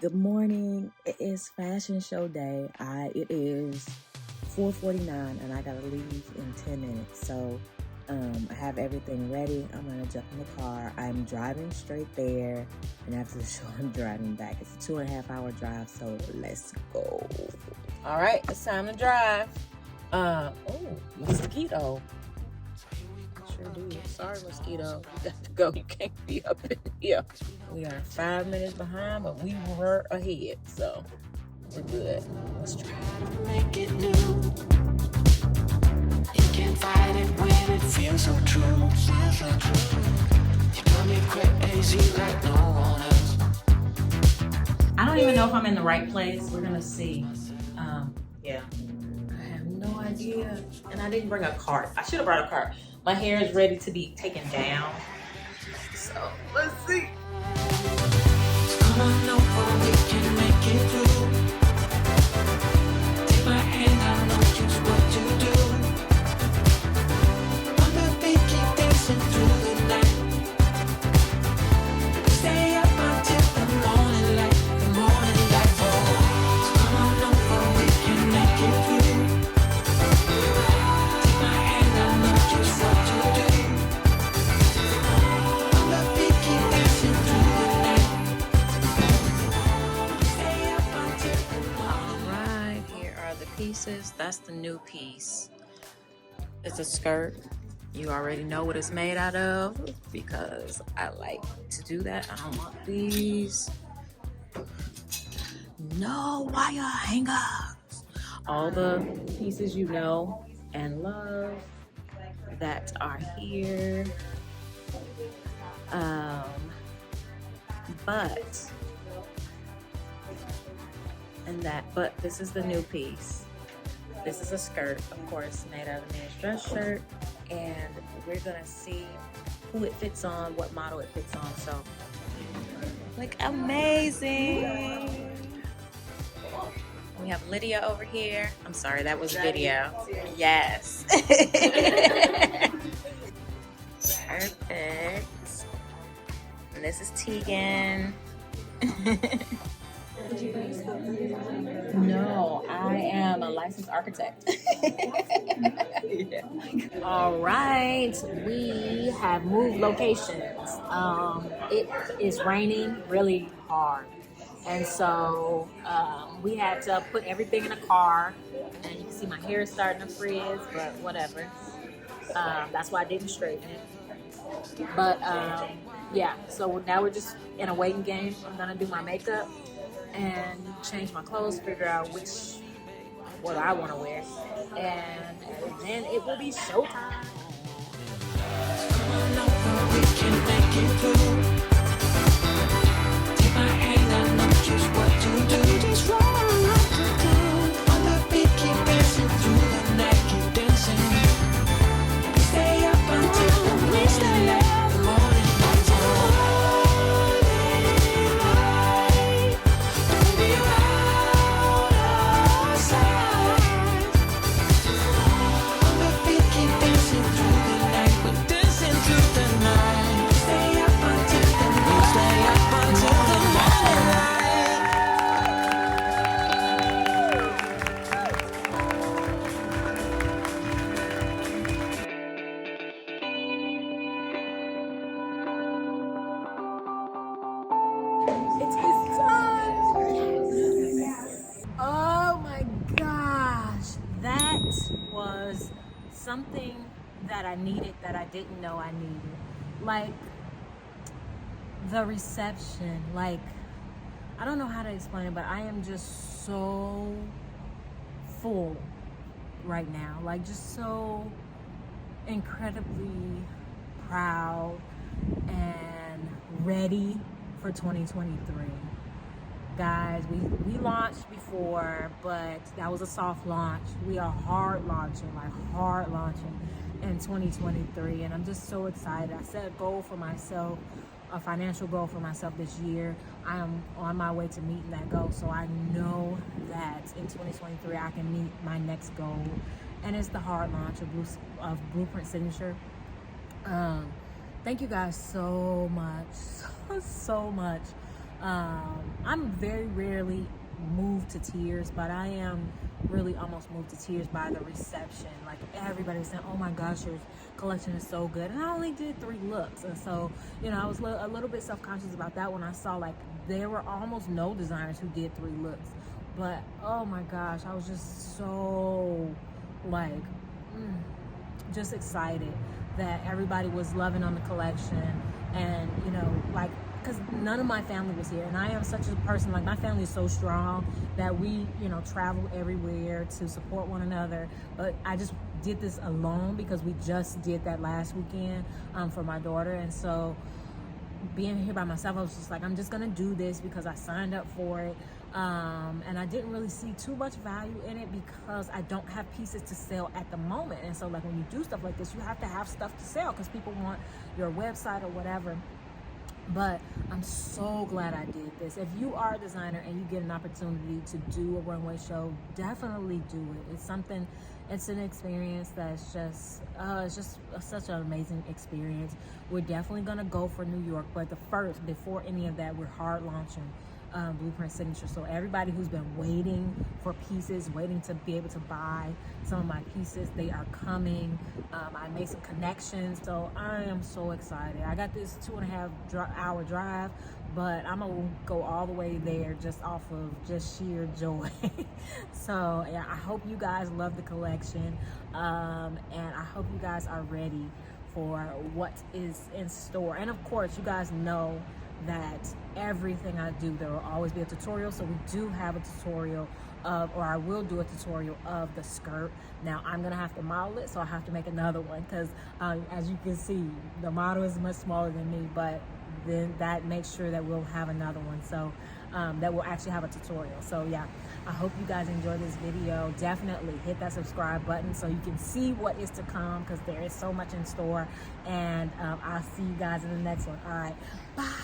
Good morning. It is fashion show day. It is 4:49 and I gotta leave in 10 minutes. So I have everything ready. I'm gonna jump in the car. I'm driving straight there, and after the show I'm driving back. It's a 2.5-hour drive, so let's go. All right, it's time to drive. Oh, mosquito. Sure do. Sorry, mosquito. You got to go. You can't be up in here. We are 5 minutes behind, but we were ahead, so we're good. Let's try to make it new. You can't fight it when it feels so true. You got me crazy like no one else. I don't even know if I'm in the right place. We're gonna see. Yeah. I have no idea. And I didn't bring a cart. I should have brought a cart. My hair is ready to be taken down. So let's see. Come on over, we can make it through. Take my hand, I know just what to do. On the beat, keep dancing through the night. Stay up until the morning light, the morning light. Oh, so come on over, we can make it through. Take my hand, I know just what to do. On the beat, keep dancing through the night. Stay up until the morning light. Alright, here are the pieces. That's the new piece. It's a skirt. You already know what it's made out of because I like to do that. I don't want these. No wire hangers. All the pieces you know and love that are here. But this is the new piece. This is a skirt, of course, made out of a men's dress shirt, and we're gonna see who it fits on, what model it fits on. So, like, amazing. We have Lydia over here. I'm sorry, that was video. Yes. Perfect. And this is Tegan. No, I am a licensed architect. Yeah. All right, we have moved locations. It is raining really hard, and so we had to put everything in a car. And you can see my hair is starting to frizz, but whatever. That's why I didn't straighten it. But yeah, so now we're just in a waiting game. I'm gonna do my makeup and change my clothes, figure out what I want to wear, and then it will be showtime. We can make it through. Take my hand, I know just what to do. Just what I like to do. On the beat, keep dancing through the night, keep dancing. Stay up until the morning light. Oh my gosh, that was something that I needed that I didn't know I needed. Like, the reception, like, I don't know how to explain it, but I am just so full right now. Like, just so incredibly proud and ready for 2023. Guys, we launched before, but that was a soft launch. We are hard launching in 2023, and I'm just so excited. I set a goal for myself, a financial goal for myself this year. I am on my way to meeting that goal, so I know that in 2023 I can meet my next goal, and it's the hard launch of Blueprint Signature. Thank you guys so much. I'm very rarely moved to tears, but I am really almost moved to tears by the reception. Like, everybody's saying, oh my gosh, your collection is so good. And I only did 3 looks, and so, you know, I was a little bit self-conscious about that when I saw like there were almost no designers who did 3 looks. But oh my gosh, I was just so like just excited that everybody was loving on the collection. And you know, like, because none of my family was here, and I am such a person, like, my family is so strong that we, you know, travel everywhere to support one another. But I just did this alone because we just did that last weekend for my daughter. And so being here by myself, I was just like, I'm just gonna do this because I signed up for it. And I didn't really see too much value in it because I don't have pieces to sell at the moment. And so, like, when you do stuff like this, you have to have stuff to sell because people want your website or whatever. But I'm so glad I did this. If you are a designer and you get an opportunity to do a runway show, definitely do it. It's something, it's an experience that's just, it's just such an amazing experience. We're definitely gonna go for New York, but before any of that, we're hard launching Blueprint Signature. So everybody who's been waiting for pieces, waiting to be able to buy some of my pieces, they are coming. I made some connections, so I am so excited. I got this 2.5-hour drive, but I'm gonna go all the way there just off of just sheer joy. So yeah, I hope you guys love the collection, and I hope you guys are ready for what is in store. And of course, you guys know that everything I do, there will always be a tutorial. So we do have a tutorial of, or I will do a tutorial of the skirt. Now I'm gonna have to model it, so I have to make another one because as you can see, the model is much smaller than me, but then that makes sure that we'll have another one, so that will actually have a tutorial. So yeah, I hope you guys enjoy this video. Definitely hit that subscribe button so you can see what is to come, because there is so much in store. And I'll see you guys in the next one. All right, bye.